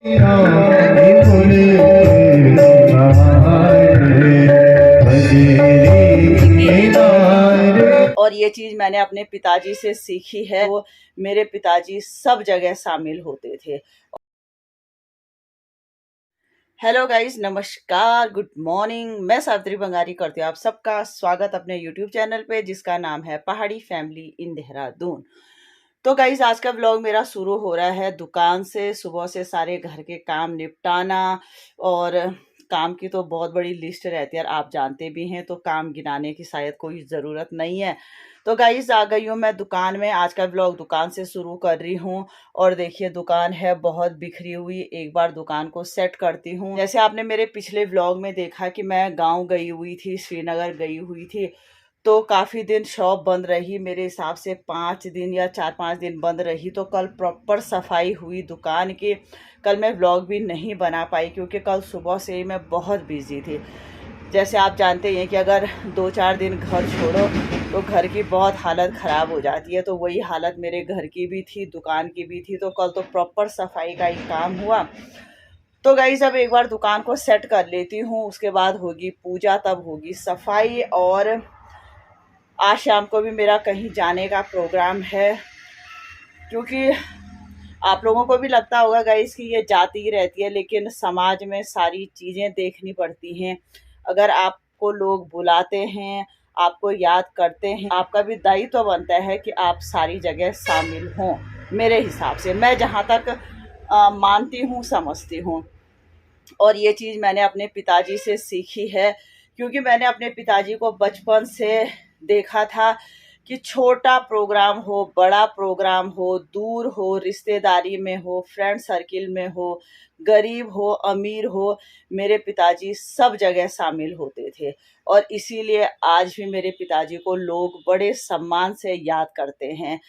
और ये चीज़ मैंने अपने पिताजी से सीखी है। वो मेरे पिताजी सब जगह शामिल होते थे। हेलो गाइस, नमस्कार, गुड मॉर्निंग। मैं सावित्री बंगारी करती हूँ आप सबका स्वागत अपने यूट्यूब चैनल पे, जिसका नाम है पहाड़ी फैमिली इन देहरादून। तो गाइस, आज का व्लॉग मेरा शुरू हो रहा है दुकान से। सुबह से सारे घर के काम निपटाना, और काम की तो बहुत बड़ी लिस्ट रहती है, और आप जानते भी हैं, तो काम गिनाने की शायद कोई ज़रूरत नहीं है। तो गाइस, आ गई हूँ मैं दुकान में। आज का व्लॉग दुकान से शुरू कर रही हूँ। और देखिए, दुकान है बहुत बिखरी हुई। एक बार दुकान को सेट करती हूँ। जैसे आपने मेरे पिछले व्लॉग में देखा कि मैं गाँव गई हुई थी, श्रीनगर गई हुई थी, तो काफ़ी दिन शॉप बंद रही। मेरे हिसाब से 5 दिन या 4-5 दिन बंद रही। तो कल प्रॉपर सफाई हुई दुकान की। कल मैं व्लॉग भी नहीं बना पाई, क्योंकि कल सुबह से ही मैं बहुत बिजी थी। जैसे आप जानते हैं कि अगर 2-4 दिन घर छोड़ो तो घर की बहुत हालत ख़राब हो जाती है। तो वही हालत मेरे घर की भी थी, दुकान की भी थी। तो कल तो प्रॉपर सफाई का ही काम हुआ। तो गाइस, अब एक बार दुकान को सेट कर लेती हूँ, उसके बाद होगी पूजा, तब होगी सफाई। और आज शाम को भी मेरा कहीं जाने का प्रोग्राम है, क्योंकि आप लोगों को भी लगता होगा गाइस कि ये जाती ही रहती है, लेकिन समाज में सारी चीज़ें देखनी पड़ती हैं। अगर आपको लोग बुलाते हैं, आपको याद करते हैं, आपका भी दायित्व तो बनता है कि आप सारी जगह शामिल हों। मेरे हिसाब से, मैं जहाँ तक मानती हूँ, समझती हूँ। और ये चीज़ मैंने अपने पिताजी से सीखी है, क्योंकि मैंने अपने पिताजी को बचपन से देखा था कि छोटा प्रोग्राम हो, बड़ा प्रोग्राम हो, दूर हो, रिश्तेदारी में हो, फ्रेंड सर्किल में हो, गरीब हो, अमीर हो, मेरे पिताजी सब जगह शामिल होते थे। और इसीलिए आज भी मेरे पिताजी को लोग बड़े सम्मान से याद करते हैं।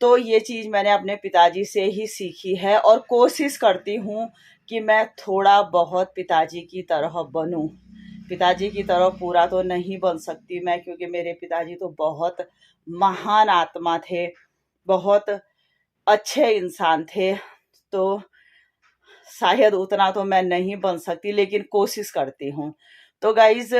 तो ये चीज़ मैंने अपने पिताजी से ही सीखी है, और कोशिश करती हूँ कि मैं थोड़ा बहुत पिताजी की तरह बनूँ। पिताजी की तरह पूरा तो नहीं बन सकती मैं, क्योंकि मेरे पिताजी तो बहुत महान आत्मा थे, बहुत अच्छे इंसान थे। तो शायद उतना तो मैं नहीं बन सकती, लेकिन कोशिश करती हूँ। तो गाइज़,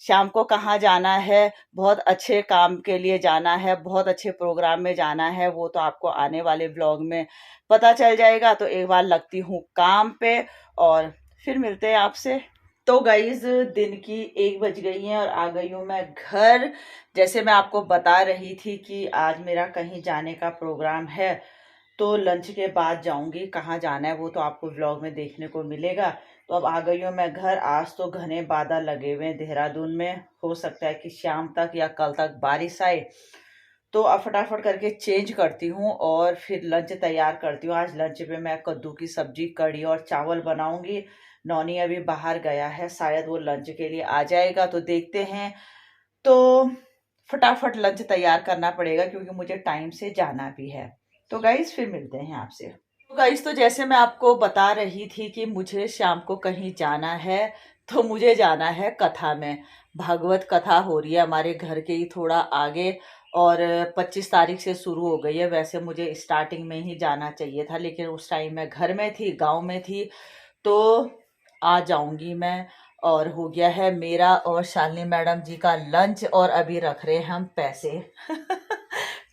शाम को कहाँ जाना है? बहुत अच्छे काम के लिए जाना है, बहुत अच्छे प्रोग्राम में जाना है। वो तो आपको आने वाले व्लॉग में पता चल जाएगा। तो एक बार लगती हूँ काम पे, और फिर मिलते हैं आपसे। तो गाइज, दिन की 1 बज गई हैं और आ गई हूँ मैं घर। जैसे मैं आपको बता रही थी कि आज मेरा कहीं जाने का प्रोग्राम है, तो लंच के बाद जाऊंगी। कहाँ जाना है वो तो आपको व्लॉग में देखने को मिलेगा। तो अब आ गई हूँ मैं घर। आज तो घने बादल लगे हुए हैं देहरादून में। हो सकता है कि शाम तक या कल तक बारिश आए। तो अब फटाफट करके चेंज करती हूँ और फिर लंच तैयार करती हूँ। आज लंच में मैं कद्दू की सब्जी, कढ़ी और चावल बनाऊंगी। नौनी अभी बाहर गया है, शायद वो लंच के लिए आ जाएगा, तो देखते हैं। तो फटाफट लंच तैयार करना पड़ेगा, क्योंकि मुझे टाइम से जाना भी है। तो गाइस, फिर मिलते हैं आपसे। तो गाइस, तो जैसे मैं आपको बता रही थी कि मुझे शाम को कहीं जाना है, तो मुझे जाना है कथा में। भागवत कथा हो रही है हमारे घर के ही थोड़ा आगे, और 25 तारीख से शुरू हो गई है। वैसे मुझे स्टार्टिंग में ही जाना चाहिए था, लेकिन उस टाइम मैं घर में थी, गांव में थी। तो आ जाऊंगी मैं। और हो गया है मेरा और शालिनी मैडम जी का लंच, और अभी रख रहे हैं हम पैसे।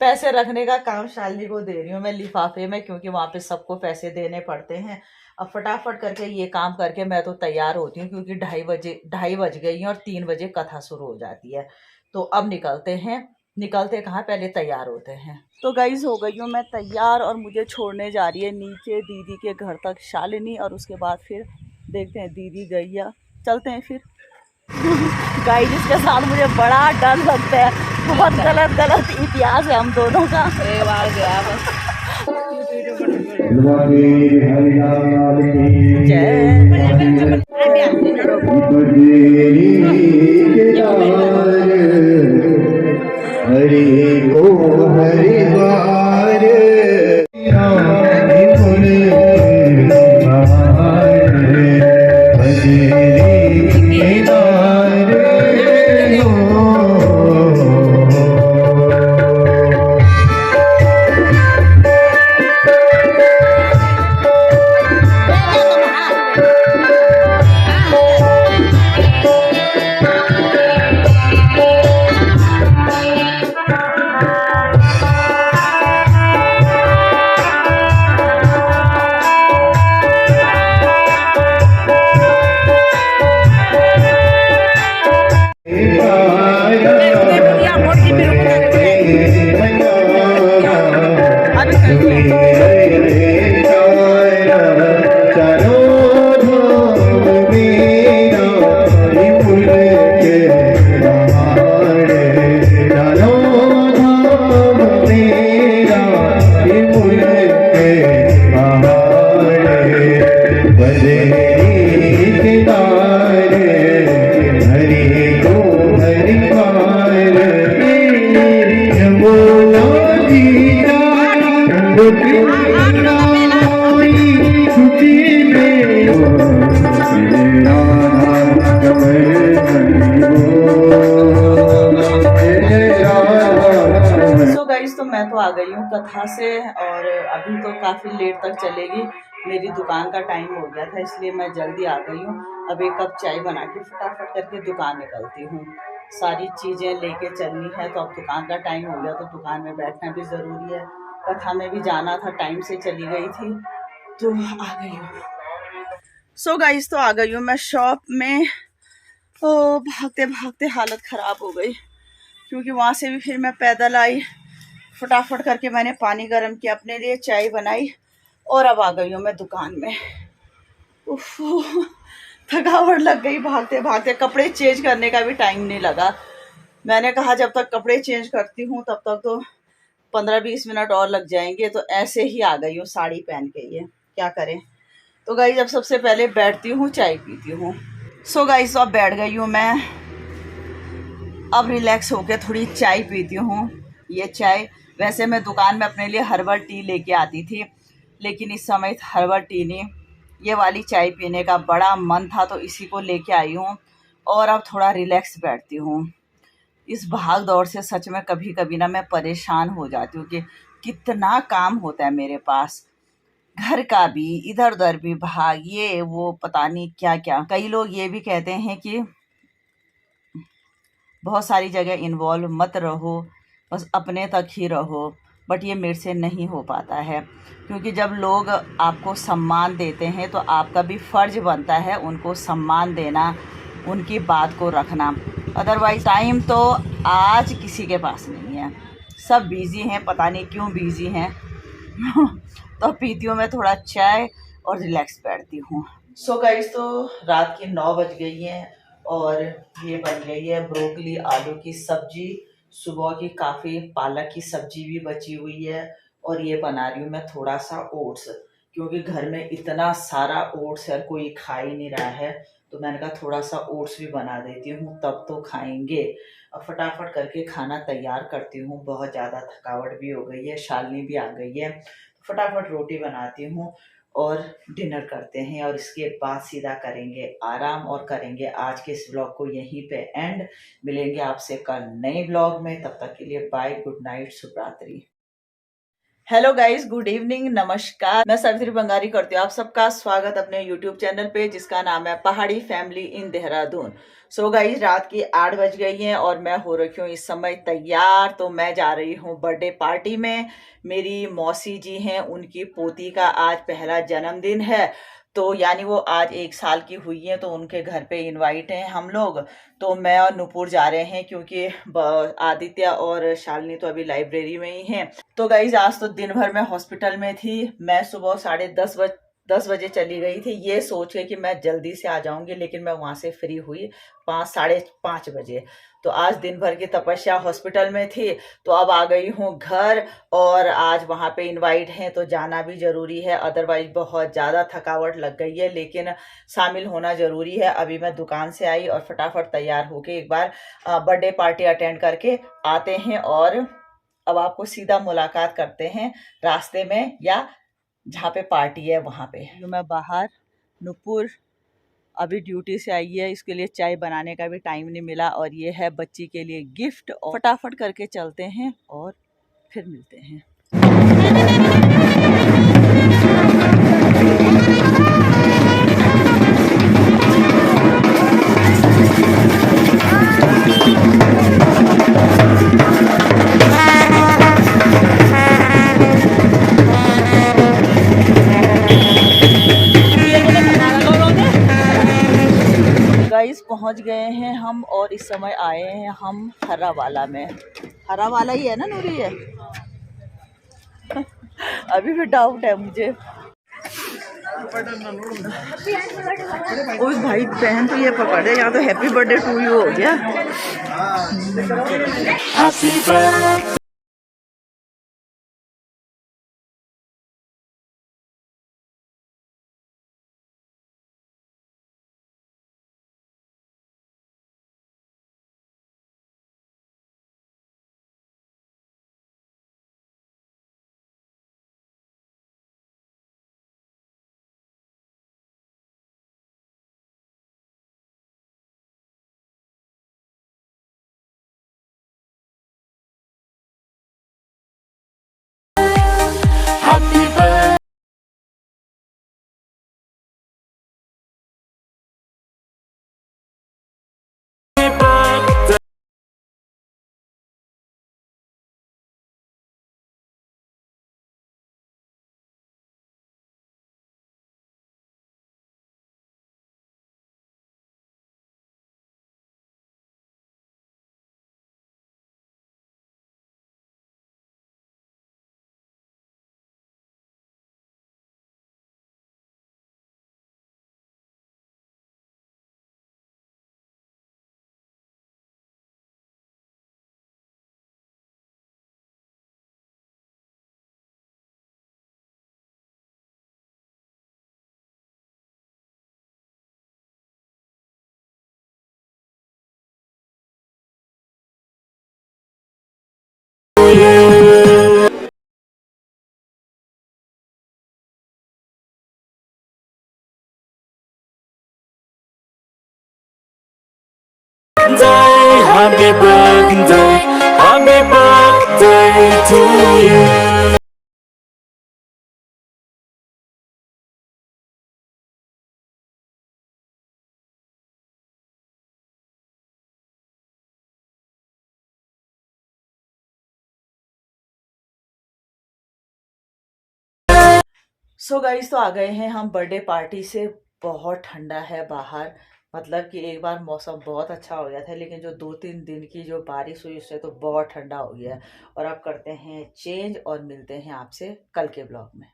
पैसे रखने का काम शालिनी को दे रही हूँ मैं लिफाफे में, क्योंकि वहाँ पे सबको पैसे देने पड़ते हैं। अब फटाफट करके ये काम करके मैं तो तैयार होती हूँ, क्योंकि 2:30 बज गई हैं और 3 बजे कथा शुरू हो जाती है। तो अब निकलते हैं। निकलते कहाँ, पहले तैयार होते हैं। तो गाइज, हो गई हूँ मैं तैयार, और मुझे छोड़ने जा रही है नीचे दीदी के घर तक शालिनी, और उसके बाद फिर देखते हैं दीदी गई या चलते हैं फिर। गाइज, इसके साथ मुझे बड़ा डर लगता है। बहुत गलत इतिहास है हम दोनों का। हरि को हरि बार सो गाइस, तो मैं तो आ गई हूँ कथा से, और अभी तो काफ़ी लेट तक चलेगी। मेरी दुकान का टाइम हो गया था, इसलिए मैं जल्दी आ गई हूँ। अब एक कप चाय बना के फटाफट करके दुकान निकलती हूँ। सारी चीज़ें लेके चलनी है, तो अब दुकान का टाइम हो गया तो दुकान में बैठना भी ज़रूरी है। कथा में भी जाना था, टाइम से चली गई थी तो आ गई हूँ। सो गाइस, तो आ गई हूँ मैं शॉप में। तो भागते भागते हालत ख़राब हो गई, क्योंकि वहाँ से भी फिर मैं पैदल आई। फटाफट करके मैंने पानी गर्म किया, अपने लिए चाय बनाई, और अब आ गई हूँ मैं दुकान में। उफ, थकावट लग गई भागते भागते। कपड़े चेंज करने का भी टाइम नहीं लगा। मैंने कहा जब तक कपड़े चेंज करती हूँ तब तक तो 15-20 मिनट और लग जाएंगे, तो ऐसे ही आ गई हूँ साड़ी पहन के। ये क्या करें। तो गाइस, जब सबसे पहले बैठती हूँ, चाय पीती हूँ। सो गाइस, अब बैठ गई हूँ मैं। अब रिलैक्स होके थोड़ी चाय पीती हूँ। ये चाय, वैसे मैं दुकान में अपने लिए हर्बल टी लेके आती थी, लेकिन इस समय हर्बल टी नहीं, ये वाली चाय पीने का बड़ा मन था, तो इसी को लेके आई हूँ। और अब थोड़ा रिलैक्स बैठती हूँ। इस भाग दौड़ से सच में कभी कभी ना मैं परेशान हो जाती हूँ कि कितना काम होता है मेरे पास। घर का भी, इधर उधर भी भाग, ये वो पता नहीं क्या क्या। कई लोग ये भी कहते हैं कि बहुत सारी जगह इन्वॉल्व मत रहो, बस अपने तक ही रहो। बट ये मेरे से नहीं हो पाता है, क्योंकि जब लोग आपको सम्मान देते हैं तो आपका भी फ़र्ज़ बनता है उनको सम्मान देना, उनकी बात को रखना। अदरवाइज़ टाइम तो आज किसी के पास नहीं है, सब बिज़ी हैं, पता नहीं क्यों बिज़ी हैं। तो पीती हूँ मैं थोड़ा चाय और रिलैक्स बैठती हूँ। सो गाइस, तो रात की 9 बज गई हैं, और ये बन गई है ब्रोकली आलू की सब्जी। सुबह की काफ़ी पालक की सब्जी भी बची हुई है, और ये बना रही हूँ मैं थोड़ा सा ओट्स, क्योंकि घर में इतना सारा ओट्स है, कोई खा ही नहीं रहा है। तो मैंने कहा थोड़ा सा ओट्स भी बना देती हूँ, तब तो खाएंगे। अब फटाफट करके खाना तैयार करती हूँ, बहुत ज़्यादा थकावट भी हो गई है, शालिनी भी आ गई है। फटाफट रोटी बनाती हूँ और डिनर करते हैं, और इसके बाद सीधा करेंगे आराम, और करेंगे आज के इस ब्लॉग को यहीं पे एंड। मिलेंगे आपसे कल नए ब्लॉग में, तब तक के लिए बाय, गुड नाइट, शुभ रात्रि। हेलो गाइस, गुड इवनिंग, नमस्कार। मैं सावित्री बंगारी करती हूँ आप सबका स्वागत अपने यूट्यूब चैनल पे, जिसका नाम है पहाड़ी family in Dehradun. So guys, रात की 8 बज गई हैं, और मैं हो रखी हूँ इस समय तैयार। तो मैं जा रही हूँ बर्थडे पार्टी में। मेरी मौसी जी हैं, उनकी पोती का आज पहला जन्मदिन है। तो यानी वो आज 1 साल की हुई है, तो उनके घर पे इनवाइट हैं हम लोग। तो मैं और नुपुर जा रहे हैं, क्योंकि आदित्य और शालिनी तो अभी लाइब्रेरी में ही हैं। तो गाइज, आज तो दिन भर मैं हॉस्पिटल में थी। मैं सुबह 10:30 बजे चली गई थी, ये सोच के कि मैं जल्दी से आ जाऊंगी, लेकिन मैं वहां से फ्री हुई 5, 5:30 बजे। तो आज दिन भर की तपस्या हॉस्पिटल में थी, तो अब आ गई हूँ घर। और आज वहां पे इनवाइट है, तो जाना भी जरूरी है, अदरवाइज बहुत ज़्यादा थकावट लग गई है, लेकिन शामिल होना जरूरी है। अभी मैं दुकान से आई और फटाफट तैयार होके एक बार बर्थडे पार्टी अटेंड करके आते हैं, और अब आपको सीधा मुलाकात करते हैं रास्ते में, या जहाँ पे पार्टी है वहां पे। जो मैं बाहर, नुपुर अभी ड्यूटी से आई है, इसके लिए चाय बनाने का भी टाइम नहीं मिला, और ये है बच्ची के लिए गिफ्ट। और फटाफट करके चलते हैं और फिर मिलते हैं। गाइस, पहुंच गए हैं हम, और इस समय आए हैं हम हरा वाला में। हरा वाला ही है ना नूरी है? अभी भी डाउट है मुझे। उस भाई बहन तो ये पकड़े, या तो हैप्पी बर्थडे टू यू हो गया। Happy birthday, happy birthday to you. So guys, तो आ गए हैं हम बर्थडे पार्टी से। बहुत ठंडा है बाहर। मतलब कि एक बार मौसम बहुत अच्छा हो गया था, लेकिन जो 2-3 दिन की जो बारिश हुई उससे तो बहुत ठंडा हो गया है। और अब करते हैं चेंज और मिलते हैं आपसे कल के ब्लॉग में।